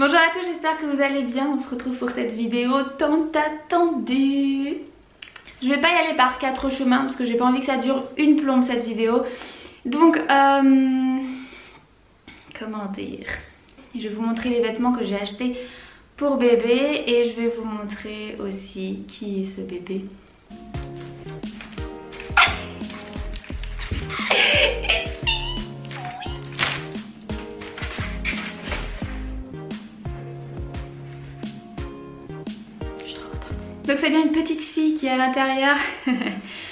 Bonjour à tous, j'espère que vous allez bien. On se retrouve pour cette vidéo tant attendue. Je vais pas y aller par 4 chemins parce que j'ai pas envie que ça dure une plombe cette vidéo. Donc comment dire, je vais vous montrer les vêtements que j'ai achetés pour bébé et je vais vous montrer aussi qui est ce bébé. Donc c'est bien une petite fille qui est à l'intérieur.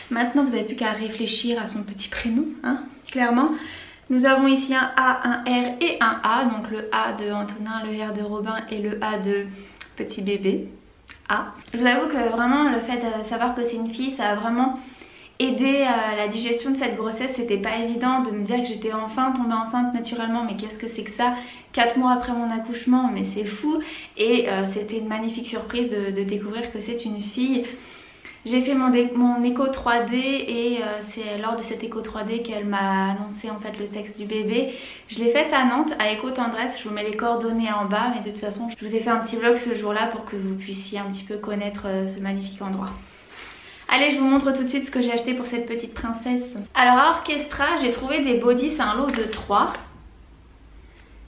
Maintenant vous n'avez plus qu'à réfléchir à son petit prénom, hein, clairement. Nous avons ici un A, un R et un A. Donc le A de Antonin, le R de Robin et le A de petit bébé. A. Je vous avoue que vraiment le fait de savoir que c'est une fille, ça a vraiment aidé la digestion de cette grossesse. C'était pas évident de me dire que j'étais enfin tombée enceinte naturellement, mais qu'est-ce que c'est que ça 4 mois après mon accouchement, mais c'est fou. Et c'était une magnifique surprise de découvrir que c'est une fille. J'ai fait mon écho 3D et c'est lors de cet écho 3D qu'elle m'a annoncé en fait le sexe du bébé. Je l'ai faite à Nantes, à Écho Tendresse. Je vous mets les coordonnées en bas, mais de toute façon je vous ai fait un petit vlog ce jour-là pour que vous puissiez un petit peu connaître ce magnifique endroit. Allez, je vous montre tout de suite ce que j'ai acheté pour cette petite princesse. Alors à Orchestra, j'ai trouvé des bodys, c'est un lot de 3.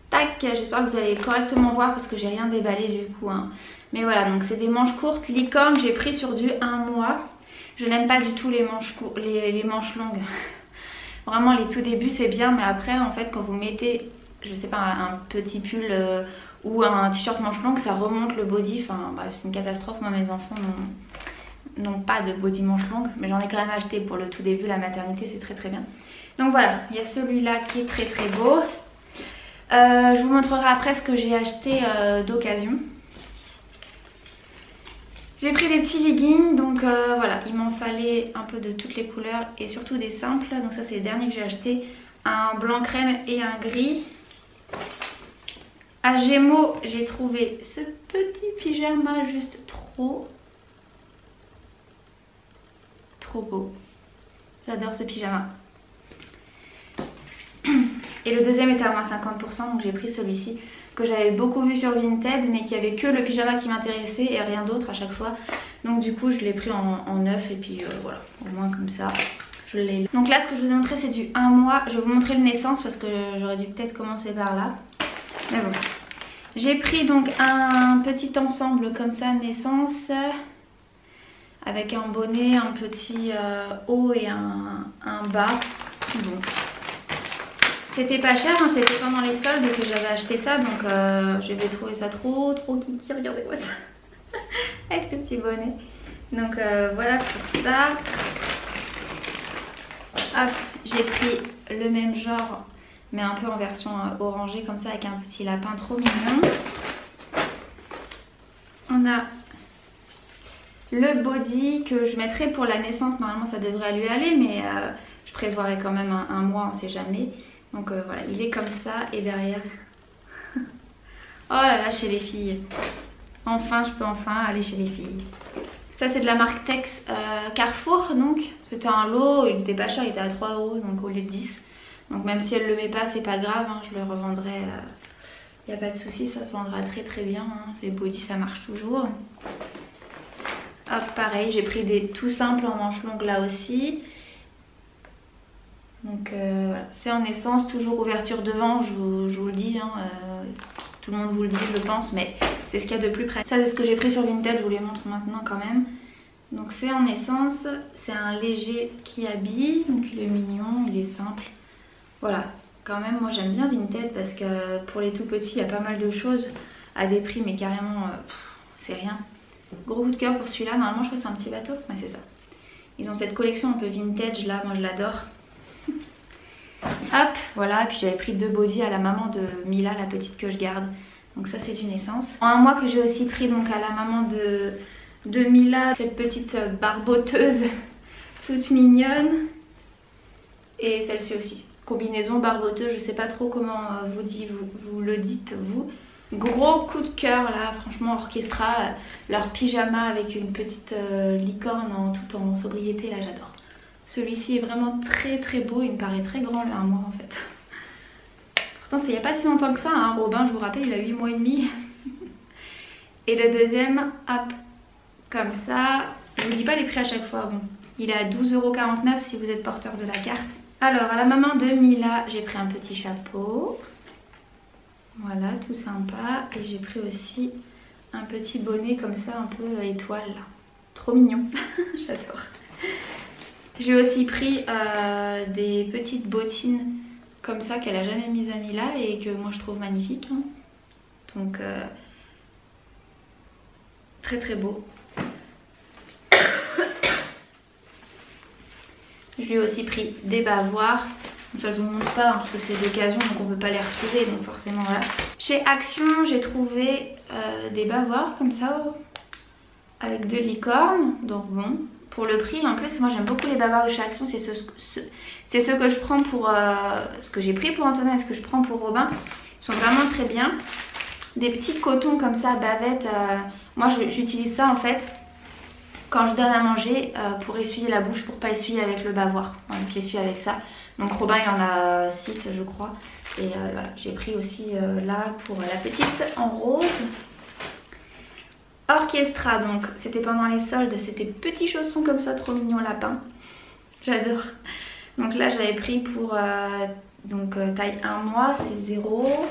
Tac, j'espère que vous allez correctement voir parce que j'ai rien déballé du coup, hein. Mais voilà, donc c'est des manches courtes licorne, j'ai pris sur du 1 mois. Je n'aime pas du tout les manches longues. Vraiment les tout débuts c'est bien, mais après en fait quand vous mettez, je sais pas, un petit pull ou un t-shirt manche longue, ça remonte le body. Enfin bref, c'est une catastrophe. Moi mes enfants n'ont pas de body manche longue, mais j'en ai quand même acheté pour le tout début, la maternité, c'est très bien. Donc voilà, il y a celui-là qui est très beau. Je vous montrerai après ce que j'ai acheté d'occasion. J'ai pris des petits leggings, donc voilà, il m'en fallait un peu de toutes les couleurs et surtout des simples. Donc ça c'est les derniers que j'ai achetés, un blanc crème et un gris. À Gémeaux, j'ai trouvé ce petit pyjama juste trop beau. J'adore ce pyjama. Et le deuxième était à moins 50%, donc j'ai pris celui-ci que j'avais beaucoup vu sur Vinted, mais qui avait que le pyjama qui m'intéressait et rien d'autre à chaque fois. Donc du coup je l'ai pris en neuf et puis voilà, au moins comme ça je l'ai. Donc là ce que je vous ai montré c'est du 1 mois. Je vais vous montrer le naissance parce que j'aurais dû peut-être commencer par là. Mais bon. J'ai pris donc un petit ensemble comme ça naissance, avec un bonnet, un petit haut et un bas. Bon. C'était pas cher, hein, c'était pendant les soldes que j'avais acheté ça, donc j'avais trouvé ça trop kiki, regardez-moi ça, avec le petit bonnet. Donc voilà pour ça. Hop, j'ai pris le même genre, mais un peu en version orangée comme ça, avec un petit lapin trop mignon. On a le body que je mettrai pour la naissance, normalement ça devrait lui aller, mais je prévoirai quand même un mois, on sait jamais. Donc voilà, il est comme ça et derrière... Oh là là, chez les filles. Enfin, je peux enfin aller chez les filles. Ça c'est de la marque Tex Carrefour, donc c'était un lot, il était pas cher, il était à 3 €, donc au lieu de 10. Donc même si elle le met pas, c'est pas grave, hein, je le revendrai, y a pas de souci, ça se vendra très bien, hein. Les bodys ça marche toujours. Hop, pareil, j'ai pris des tout simples en manches longues là aussi. Donc voilà, c'est en naissance, toujours ouverture devant, je vous le dis, hein, tout le monde vous le dit je pense, mais c'est ce qu'il y a de plus près. Ça c'est ce que j'ai pris sur Vinted, je vous les montre maintenant quand même. Donc c'est en naissance, c'est un léger qui habille, donc il est mignon, il est simple. Voilà, quand même moi j'aime bien Vinted parce que pour les tout petits il y a pas mal de choses à des prix mais carrément c'est rien. Gros coup de cœur pour celui-là, normalement je crois que c'est un petit bateau, ouais c'est ça. Ils ont cette collection un peu vintage là, moi je l'adore. Hop, voilà, puis j'avais pris 2 bodys à la maman de Mila, la petite que je garde. Donc ça c'est du naissance. En 1 mois que j'ai aussi pris donc à la maman de Mila, cette petite barboteuse toute mignonne. Et celle-ci aussi. Combinaison barboteuse, je sais pas trop comment vous le dites vous. Gros coup de cœur là, franchement Orchestra, leur pyjama avec une petite licorne tout en sobriété là, j'adore. Celui-ci est vraiment très beau, il me paraît très grand le 1 mois en fait. Pourtant c'est il n'y a pas si longtemps que ça, hein. Robin je vous rappelle il a 8 mois et demi. Et le deuxième, hop, comme ça. Je vous dis pas les prix à chaque fois, bon. Il est à 12,49 € si vous êtes porteur de la carte. Alors à la maman de Mila, j'ai pris un petit chapeau. Voilà, tout sympa. Et j'ai pris aussi un petit bonnet comme ça, un peu étoile là. Trop mignon, j'adore. J'ai aussi pris des petites bottines comme ça qu'elle a jamais mises à Mila et que moi je trouve magnifiques. Hein. Donc très très beau. Je lui ai aussi pris des bavoirs. Ça je vous montre pas hein, parce que c'est d'occasion donc on peut pas les retrouver donc forcément voilà. Chez Action j'ai trouvé des bavoirs comme ça avec 2 licornes. Donc bon, pour le prix en plus moi j'aime beaucoup les bavoirs de chez Action. C'est ceux que je prends pour ce que j'ai pris pour Antonin et ce que je prends pour Robin. Ils sont vraiment très bien. Des petits cotons comme ça, bavettes. Moi j'utilise ça en fait quand je donne à manger pour essuyer la bouche, pour pas essuyer avec le bavoir. Voilà, je l'essuie avec ça. Donc Robin il en a 6 je crois. Et voilà, j'ai pris aussi là pour la petite en rose. Orchestra, donc c'était pendant les soldes, c'était petits chaussons comme ça, trop mignon lapin. J'adore. Donc là j'avais pris pour taille 1 mois, c'est 0.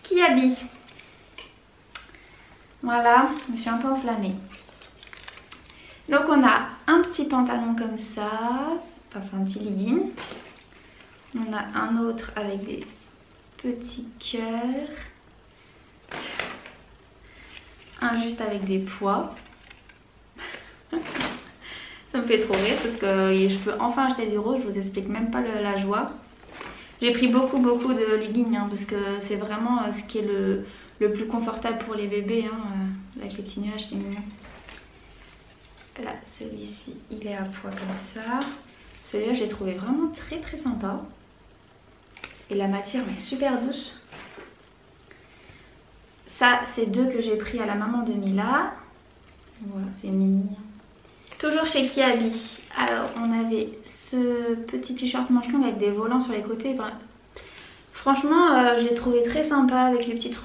Kiabi. Voilà, je me suis un peu enflammée. Donc on a un petit pantalon comme ça, enfin c'est un petit legging. On a un autre avec des petits cœurs. Un juste avec des pois. Ça me fait trop rire parce que je peux enfin acheter du rose, je vous explique même pas la joie. J'ai pris beaucoup de leggings hein, parce que c'est vraiment ce qui est le plus confortable pour les bébés. Hein, avec les petits nuages, c'est mignon. Là, celui-ci, il est à pois comme ça. Celui-là, j'ai trouvé vraiment très très sympa. Et la matière est super douce. Ça, c'est 2 que j'ai pris à la maman de Mila. Voilà, c'est mini. Toujours chez Kiabi. Alors, on avait ce petit t-shirt manche longue avec des volants sur les côtés. Enfin, franchement, je l'ai trouvé très sympa avec les petites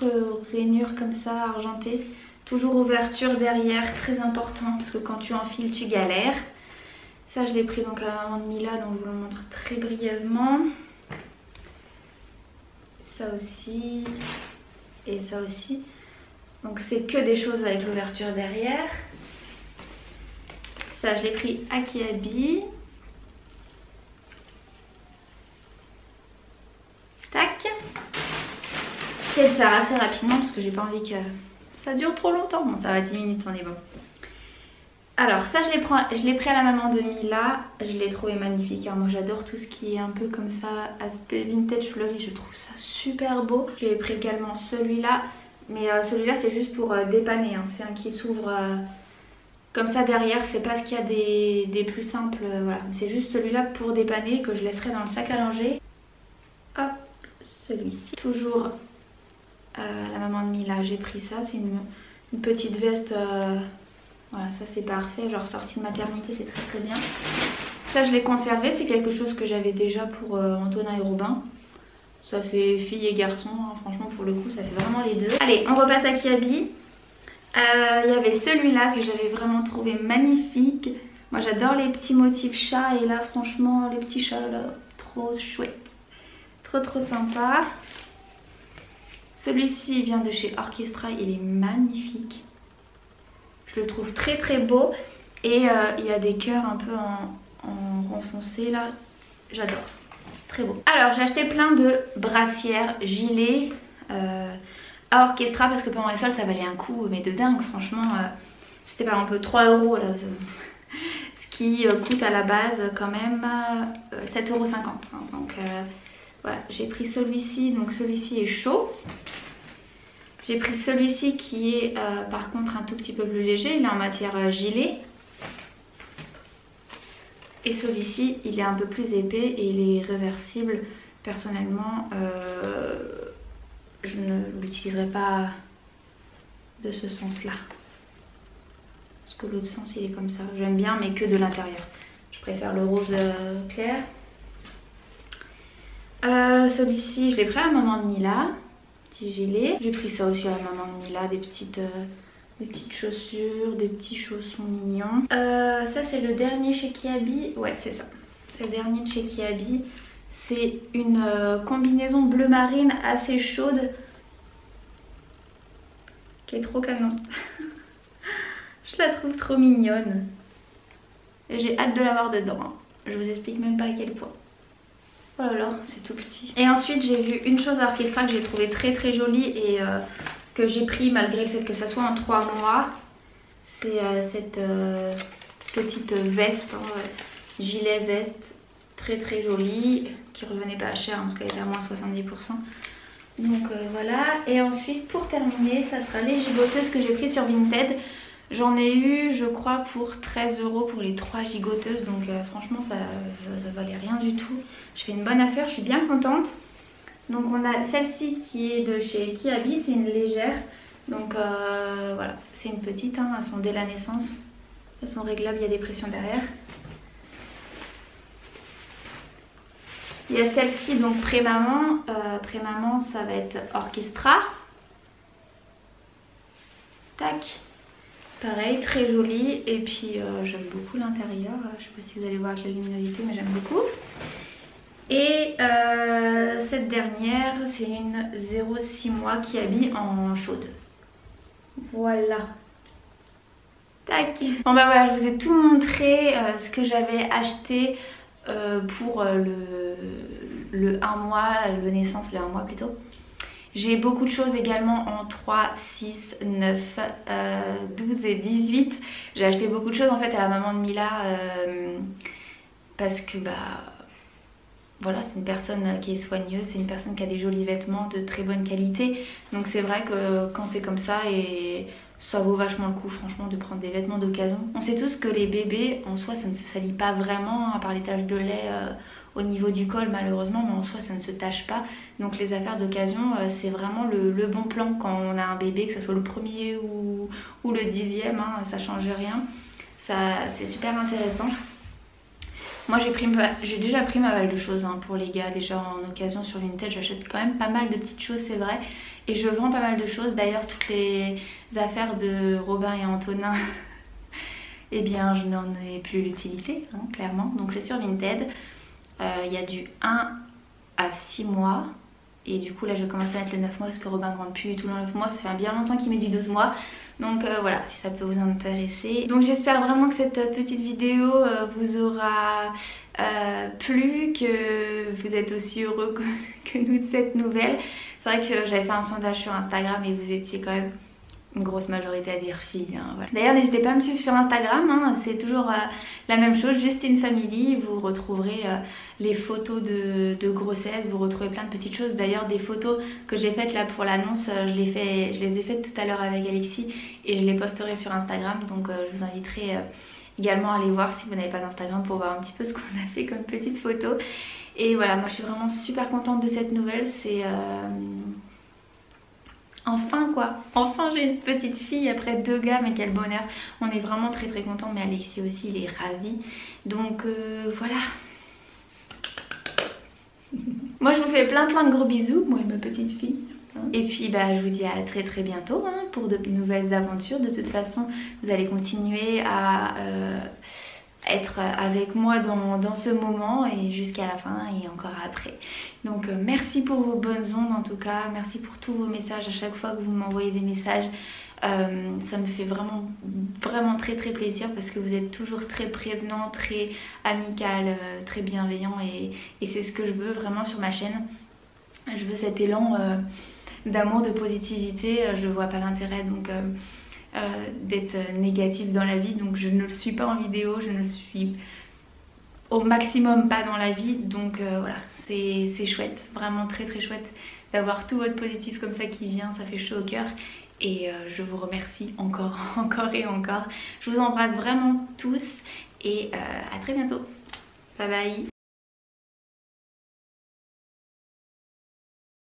rainures comme ça, argentées. Toujours ouverture derrière, très important parce que quand tu enfiles, tu galères. Ça, je l'ai pris donc à la maman de Mila, donc je vous le montre très brièvement. Ça aussi. Et ça aussi. Donc c'est que des choses avec l'ouverture derrière. Ça je l'ai pris à Kiabi. Tac. J'essaie de faire assez rapidement parce que j'ai pas envie que ça dure trop longtemps. Bon ça va 10 minutes, on est bon. Alors ça je l'ai pris à la maman de Mila. Je l'ai trouvé magnifique. Alors, moi j'adore tout ce qui est un peu comme ça, aspect vintage fleuri. Je trouve ça super beau. Je lui ai pris également celui-là. Mais celui-là c'est juste pour dépanner. Hein. C'est un qui s'ouvre comme ça derrière. C'est pas ce qu'il y a des plus simples. Voilà. C'est juste celui-là pour dépanner que je laisserai dans le sac à langer. Hop, celui-ci. Toujours la maman de Mila. J'ai pris ça. C'est une petite veste... Voilà, ça c'est parfait, genre sortie de maternité, c'est très très bien. Ça je l'ai conservé, c'est quelque chose que j'avais déjà pour Antonin et Robin. Ça fait fille et garçon, hein. Franchement pour le coup ça fait vraiment les deux. Allez, on repasse à Kiabi. Il y avait celui-là que j'avais vraiment trouvé magnifique. Moi j'adore les petits motifs chats et là franchement les petits chats là, trop chouette. Trop trop sympa. Celui-ci vient de chez Orchestra, il est magnifique. Je le trouve très très beau et il y a des cœurs un peu en renfoncé là, j'adore, très beau. Alors j'ai acheté plein de brassières, gilets à Orchestra parce que pendant les soldes ça valait un coup mais de dingue franchement. C'était par exemple 3 € là, ce qui coûte à la base quand même 7,50 €. Hein, donc voilà, j'ai pris celui-ci, donc celui-ci est chaud. J'ai pris celui-ci qui est par contre un tout petit peu plus léger, il est en matière gilet. Et celui-ci il est un peu plus épais et il est réversible. Personnellement je ne l'utiliserai pas de ce sens-là. Parce que l'autre sens il est comme ça. J'aime bien mais que de l'intérieur. Je préfère le rose clair. Celui-ci je l'ai pris à la maman de Mila. petit gilet. J'ai pris ça aussi à la maman de Mila, des petites chaussures, des petits chaussons mignons. Ça c'est le dernier chez Kiabi. Ouais, c'est ça. C'est le dernier de chez Kiabi. C'est une combinaison bleu marine assez chaude qui est trop canon. Je la trouve trop mignonne. Et j'ai hâte de l'avoir dedans. Hein. Je vous explique même pas à quel point. Oh là là, c'est tout petit. Et ensuite j'ai vu une chose à Orchestra que j'ai trouvé très très jolie et que j'ai pris malgré le fait que ça soit en 3 mois. C'est cette petite veste, hein, gilet veste très très jolie qui revenait pas cher parce qu'elle était à moins 70%. Donc voilà. Et ensuite pour terminer, ça sera les gigoteuses que j'ai pris sur Vinted. J'en ai eu je crois pour 13 € pour les 3 gigoteuses, donc franchement ça valait rien du tout. Je fais une bonne affaire, je suis bien contente. Donc on a celle-ci qui est de chez Kiabi, c'est une légère. Donc voilà, c'est une petite, hein, elles sont dès la naissance. Elles sont réglables, il y a des pressions derrière. Il y a celle-ci donc pré-maman. Pré-maman ça va être Orchestra. Tac. Pareil, très jolie. Et puis j'aime beaucoup l'intérieur. Je sais pas si vous allez voir avec la luminosité, mais j'aime beaucoup. Et cette dernière, c'est une 0,6 mois Kiabi en chaude. Voilà. Tac. Bon bah voilà, je vous ai tout montré ce que j'avais acheté pour le 1 mois, le naissance, le 1 mois plutôt. J'ai beaucoup de choses également en 3, 6, 9, 12 et 18. J'ai acheté beaucoup de choses en fait à la maman de Mila parce que bah voilà, c'est une personne qui est soigneuse, c'est une personne qui a des jolis vêtements de très bonne qualité. Donc c'est vrai que quand c'est comme ça, et ça vaut vachement le coup franchement de prendre des vêtements d'occasion. On sait tous que les bébés en soi ça ne se salit pas vraiment à part les taches de lait au niveau du col malheureusement, mais en soi ça ne se tache pas. Donc les affaires d'occasion c'est vraiment le bon plan quand on a un bébé, que ce soit le premier ou le 10e, hein, ça change rien. C'est super intéressant. Moi j'ai déjà pris ma balle de choses hein, pour les gars, déjà en occasion sur Vinted, j'achète quand même pas mal de petites choses c'est vrai. Et je vends pas mal de choses, d'ailleurs toutes les affaires de Robin et Antonin, eh bien je n'en ai plus l'utilité hein, clairement. Donc c'est sur Vinted, il y a du 1 à 6 mois. Et du coup là je vais commencer à mettre le 9 mois parce que Robin ne rentre plus tout le 9 mois, ça fait bien longtemps qu'il met du 12 mois. Donc voilà, si ça peut vous intéresser. Donc j'espère vraiment que cette petite vidéo vous aura plu, que vous êtes aussi heureux que nous de cette nouvelle. C'est vrai que j'avais fait un sondage sur Instagram et vous étiez quand même une grosse majorité à dire fille. Hein, voilà. D'ailleurs n'hésitez pas à me suivre sur Instagram, hein, c'est toujours la même chose, Justine Family. Vous retrouverez les photos de grossesse, vous retrouvez plein de petites choses. D'ailleurs des photos que j'ai faites là pour l'annonce, je les ai faites tout à l'heure avec Alexis et je les posterai sur Instagram. Donc je vous inviterai également à aller voir si vous n'avez pas d'Instagram pour voir un petit peu ce qu'on a fait comme petite photo. Et voilà, moi je suis vraiment super contente de cette nouvelle, c'est... Enfin quoi, enfin j'ai une petite fille après 2 gars, mais quel bonheur. On est vraiment très très contents, mais Alexis aussi il est ravi. Donc voilà. Moi je vous fais plein de gros bisous, moi et ma petite fille. Et puis bah je vous dis à très très bientôt hein, pour de nouvelles aventures. De toute façon vous allez continuer à être avec moi dans ce moment et jusqu'à la fin et encore après. Donc merci pour vos bonnes ondes en tout cas, merci pour tous vos messages à chaque fois que vous m'envoyez des messages. Ça me fait vraiment très très plaisir parce que vous êtes toujours très prévenant, très amical, très bienveillant et c'est ce que je veux vraiment sur ma chaîne. Je veux cet élan d'amour, de positivité, je vois pas l'intérêt donc d'être négative dans la vie, donc je ne le suis pas en vidéo, je ne le suis au maximum pas dans la vie, donc voilà, c'est chouette, vraiment très très chouette d'avoir tout votre positif comme ça qui vient, ça fait chaud au cœur et je vous remercie encore et encore. Je vous embrasse vraiment tous et à très bientôt, bye bye.